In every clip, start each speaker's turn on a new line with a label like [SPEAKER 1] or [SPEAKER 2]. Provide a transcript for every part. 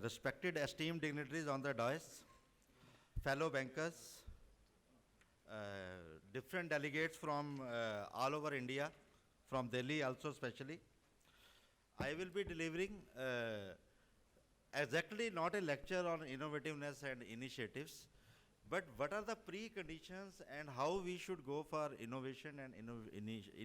[SPEAKER 1] respected esteemed dignitaries on the dais, fellow bankers, different delegates from all over India, from Delhi also especially. I will be delivering exactly not a lecture on innovativeness and initiatives, but what are the preconditions and how we should go for innovation and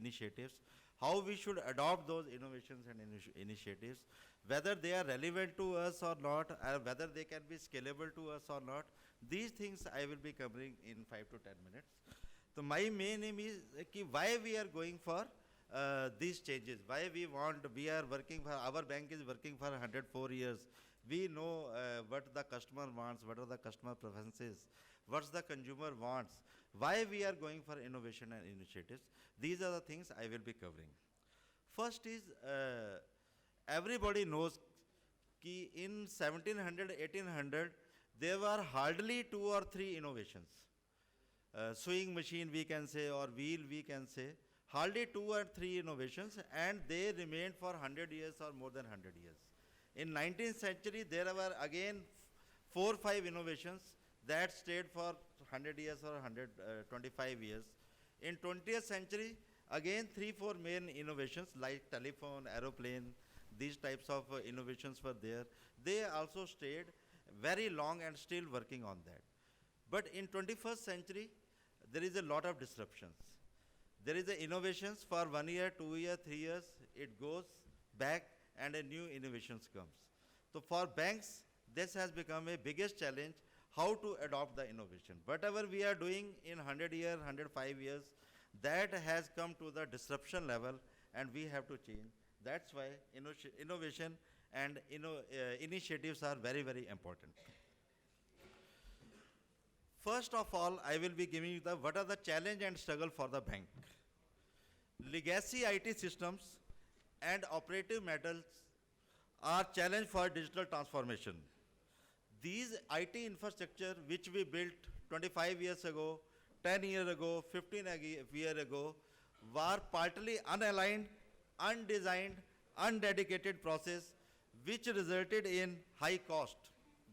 [SPEAKER 1] initiatives, how we should adopt those innovations and initiatives, whether they are relevant to us or not, or whether they can be scalable to us or not. These things I will be covering in 5 to 10 minutes. So my main aim is why we are going for these changes, why we are working for, our bank is working for 104 years. We know what the customer wants, what are the customer preferences, what's the consumer wants, why we are going for innovation and initiatives. These are the things I will be covering. First is, everybody knows कि in 1700, 1800, there were hardly 2 or 3 innovations. Sewing machine we can say, or wheel we can say, hardly 2 or 3 innovations, and they remained for 100 years or more than 100 years. In 19th century, there were again 4 or 5 innovations that stayed for 100 years or 125 years. In 20th century, again 3 or 4 main innovations like telephone, aeroplane, these types of innovations were there. They also stayed very long and still working on that. But in 21st century, there is a lot of disruptions. There is a innovations for 1 year, 2 years, 3 years, it goes back and a new innovations comes. So for banks, this has become a biggest challenge, how to adopt the innovation. Whatever we are doing in 100 years, 105 years, that has come to the disruption level and we have to change. That's why innovation and initiatives are very, very important. First of all, I will be giving you what are the challenge and struggle for the bank. Legacy IT systems and operative methods are challenge for digital transformation. These IT infrastructure which we built 25 years ago, 10 years ago, 15 years ago, were partly unaligned, undesigned, undedicated process which resulted in high cost.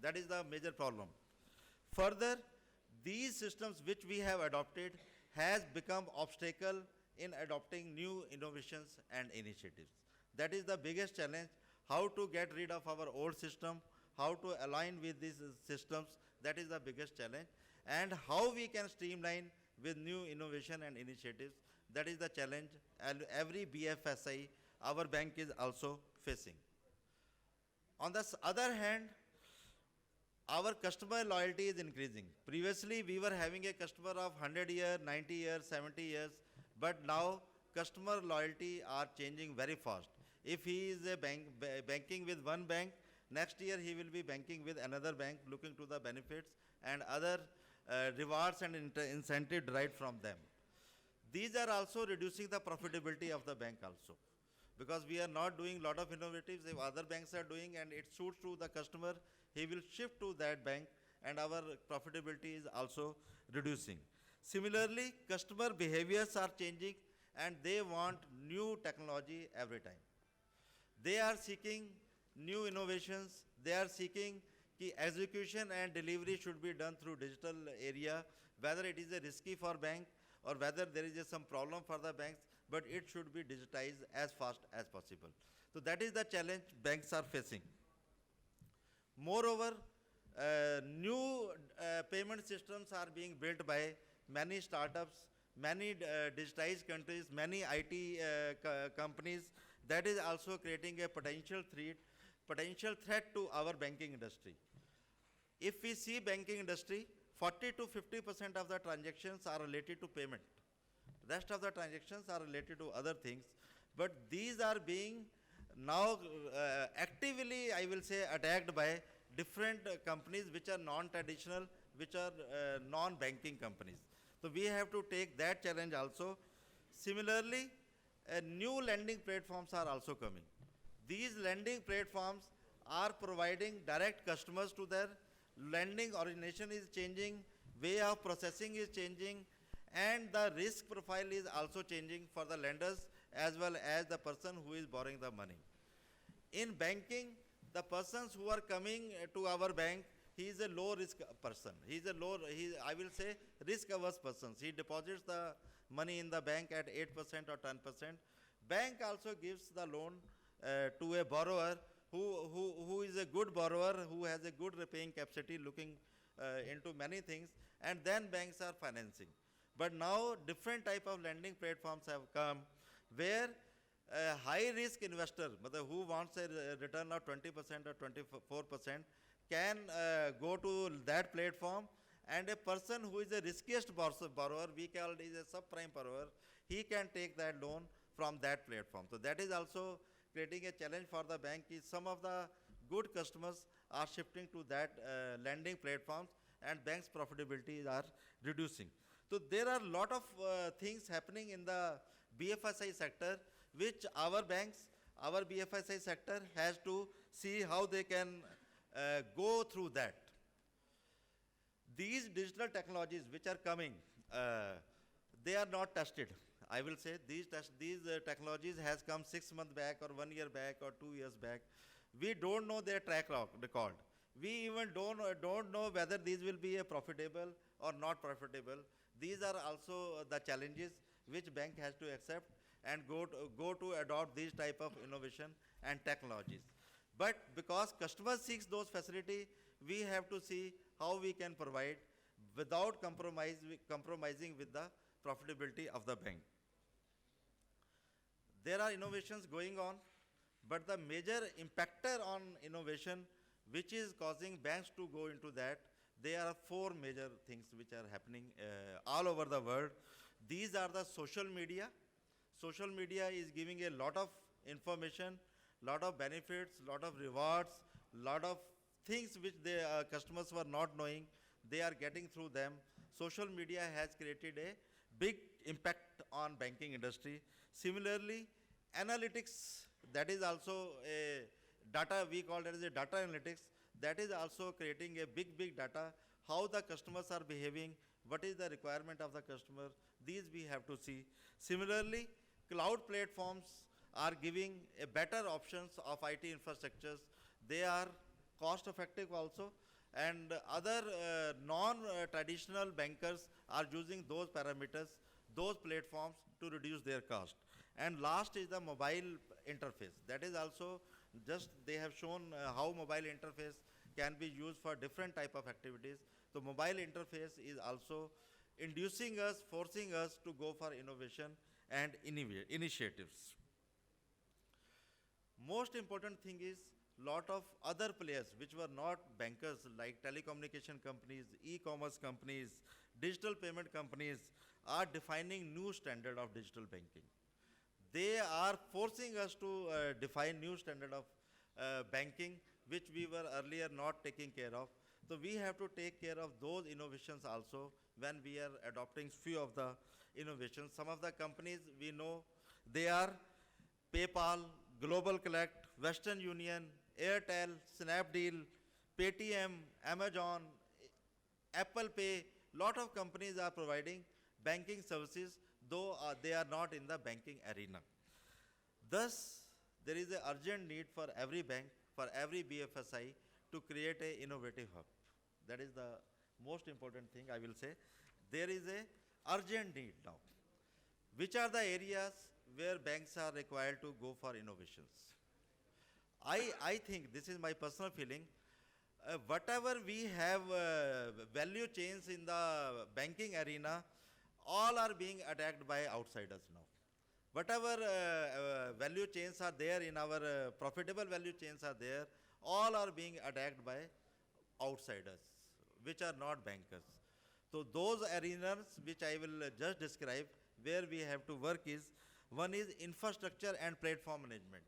[SPEAKER 1] That is the major problem. Further, these systems which we have adopted has become obstacle in adopting new innovations and initiatives. That is the biggest challenge, how to get rid of our old system, how to align with these systems, that is the biggest challenge. And how we can streamline with new innovation and initiatives, that is the challenge and every BFSI, our bank is also facing. On the other hand, our customer loyalty is increasing. Previously, we were having a customer of 100 years, 90 years, 70 years, but now customer loyalty are changing very fast. If he is banking with one bank, next year he will be banking with another bank, looking to the benefits and other rewards and incentive derived from them. These are also reducing the profitability of the bank also. Because we are not doing a lot of innovatives, if other banks are doing and it suits to the customer, he will shift to that bank and our profitability is also reducing. Similarly, customer behaviors are changing and they want new technology every time. They are seeking new innovations, they are seeking that execution and delivery should be done through digital area, whether it is a risky for bank or whether there is some problem for the banks, but it should be digitized as fast as possible. So that is the challenge banks are facing. Moreover, new payment systems are being built by many startups, many digitized countries, many IT companies. That is also creating a potential threat to our banking industry. If we see banking industry, 40 to 50% of the transactions are related to payment. Rest of the transactions are related to other things. But these are being now actively, I will say, attacked by different companies which are non-traditional, which are non-banking companies. So we have to take that challenge also. Similarly, new lending platforms are also coming. These lending platforms are providing direct customers to their lending origination is changing, way of processing is changing, and the risk profile is also changing for the lenders as well as the person who is borrowing the money. In banking, The persons who are coming to our bank, he is a low risk person. He is a I will say, risk averse person. He deposits the money in the bank at 8% or 10%. Bank also gives the loan to a borrower who is a good borrower, who has a good repaying capacity, looking into many things, and then banks are financing. But now different type of lending platforms have come where a high risk investor, who wants a return of 20% or 24%, can go to that platform, and a person who is the riskiest borrower, we call it a subprime borrower, he can take that loan from that platform. So that is also creating a challenge for the bank. Is some of the good customers are shifting to that lending platforms, and banks' profitability are reducing. So there are a lot of things happening in the BFSI sector, which our banks, our BFSI sector has to see how they can go through that. These digital technologies which are coming, they are not tested. I will say these technologies has come 6 months back or 1 year back or 2 years back. We don't know their track record. We even don't know whether these will be a profitable or not profitable. These are also the challenges which bank has to accept and go to adopt these type of innovation and technologies. But because customer seeks those facility, we have to see how we can provide without compromising with the profitability of the bank. There are innovations going on, but the major impactor on innovation which is causing banks to go into that, there are 4 major things which are happening all over the world. These are the social media. Social media is giving a lot of information, lot of benefits, lot of rewards, lot of things which the customers were not knowing, they are getting through them. Social media has created a big impact on banking industry. Similarly, analytics, that is also a data, we call it as a data analytics, that is also creating a big data, how the customers are behaving, what is the requirement of the customer, these we have to see. Similarly, cloud platforms are giving a better options of IT infrastructures. They are cost effective also, and other non-traditional bankers are using those parameters, those platforms to reduce their cost. And last is the mobile interface. That is also just they have shown how mobile interface can be used for different type of activities. So mobile interface is also inducing us, forcing us to go for innovation and initiatives. Most important thing is lot of other players which were not bankers, like telecommunication companies, e-commerce companies, digital payment companies, are defining new standard of digital banking. They are forcing us to define new standard of banking, which we were earlier not taking care of. So we have to take care of those innovations also when we are adopting few of the innovations. Some of the companies we know, they are PayPal, Global Collect, Western Union, Airtel, Snapdeal, Paytm, Amazon, Apple Pay. Lot of companies are providing banking services, though they are not in the banking arena. Thus, there is an urgent need for every bank, for every BFSI to create an innovative hub. That is the most important thing I will say. There is a urgent need now. Which are the areas where banks are required to go for innovations? I think, this is my personal feeling, whatever we have value chains in the banking arena, all are being attacked by outsiders now. Whatever value chains are there in our profitable value chains are there, all are being attacked by outsiders, which are not bankers. So those arenas which I will just describe where we have to work is, one is infrastructure and platform management.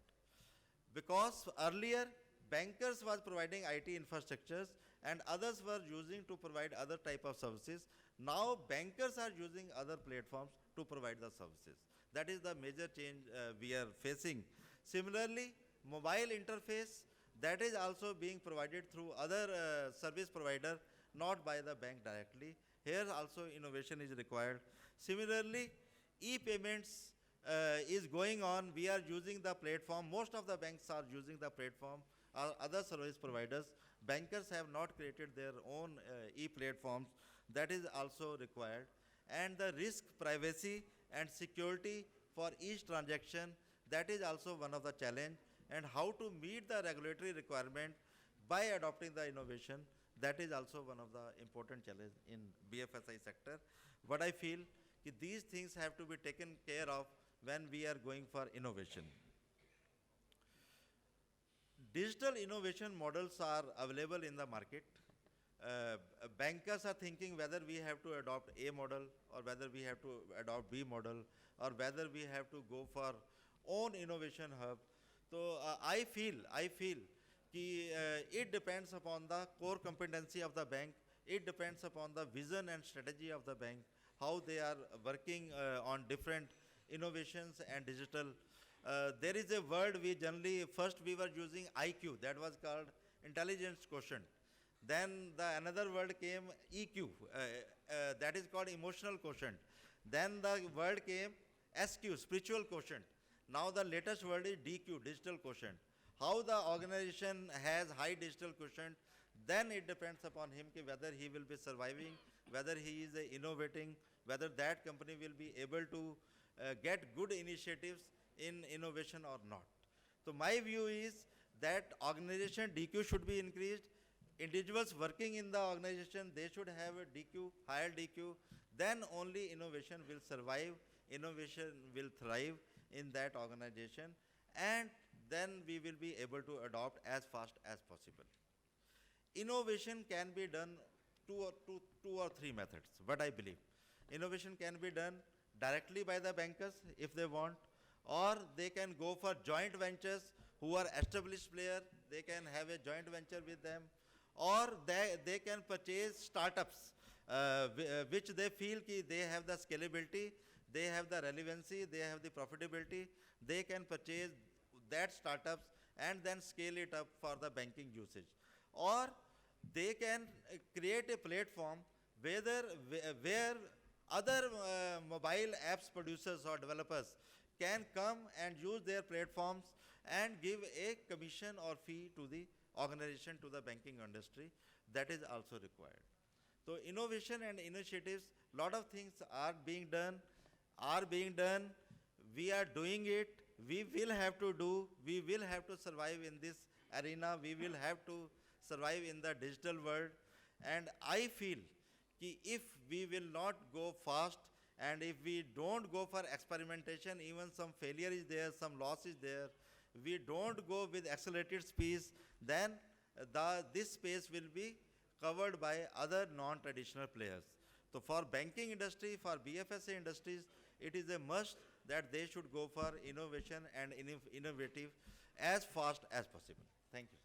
[SPEAKER 1] Because earlier bankers was providing IT infrastructures and others were using to provide other type of services. Now bankers are using other platforms to provide the services. That is the major change we are facing. Similarly, mobile interface, that is also being provided through other service provider, not by the bank directly. Here also innovation is required. Similarly, e-payments is going on. We are using the platform. Most of the banks are using the platform other service providers. Bankers have not created their own e-platforms. That is also required. And the risk, privacy, and security for each transaction, that is also one of the challenge. And how to meet the regulatory requirement by adopting the innovation, that is also one of the important challenge in BFSI sector. What I feel, these things have to be taken care of when we are going for innovation. Digital innovation models are available in the market. Bankers are thinking whether we have to adopt A model or whether we have to adopt B model or whether we have to go for own innovation hub. So I feel it depends upon the core competency of the bank. It depends upon the vision and strategy of the bank, how they are working on different innovations and digital. There is a word we generally, first we were using IQ, that was called intelligence quotient. Then another word came EQ, that is called emotional quotient. Then the word came SQ, spiritual quotient. Now the latest word is DQ, digital quotient. How the organization has high digital quotient, then it depends upon him whether he will be surviving, whether he is innovating, whether that company will be able to get good initiatives in innovation or not. So my view is that organization DQ should be increased. Individuals working in the organization, they should have a DQ, higher DQ. Then only innovation will survive, innovation will thrive in that organization, and then we will be able to adopt as fast as possible. Innovation can be done two or three methods, what I believe. Innovation can be done directly by the bankers if they want, or they can go for joint ventures who are established player, they can have a joint venture with them, or they can purchase startups which they feel they have the scalability, they have the relevancy, they have the profitability, they can purchase that startups and then scale it up for the banking usage. Or they can create a platform where other mobile apps producers or developers can come and use their platforms and give a commission or fee to the organization, to the banking industry. That is also required. So innovation and initiatives, lot of things are being done, we are doing it, we will have to do, we will have to survive in this arena, we will have to survive in the digital world. And I feel if we will not go fast and if we don't go for experimentation, even some failure is there, some loss is there, we don't go with accelerated speed, then this space will be covered by other non-traditional players. So for banking industry, for BFSI industries, it is a must that they should go for innovation and innovative as fast as possible. Thank you.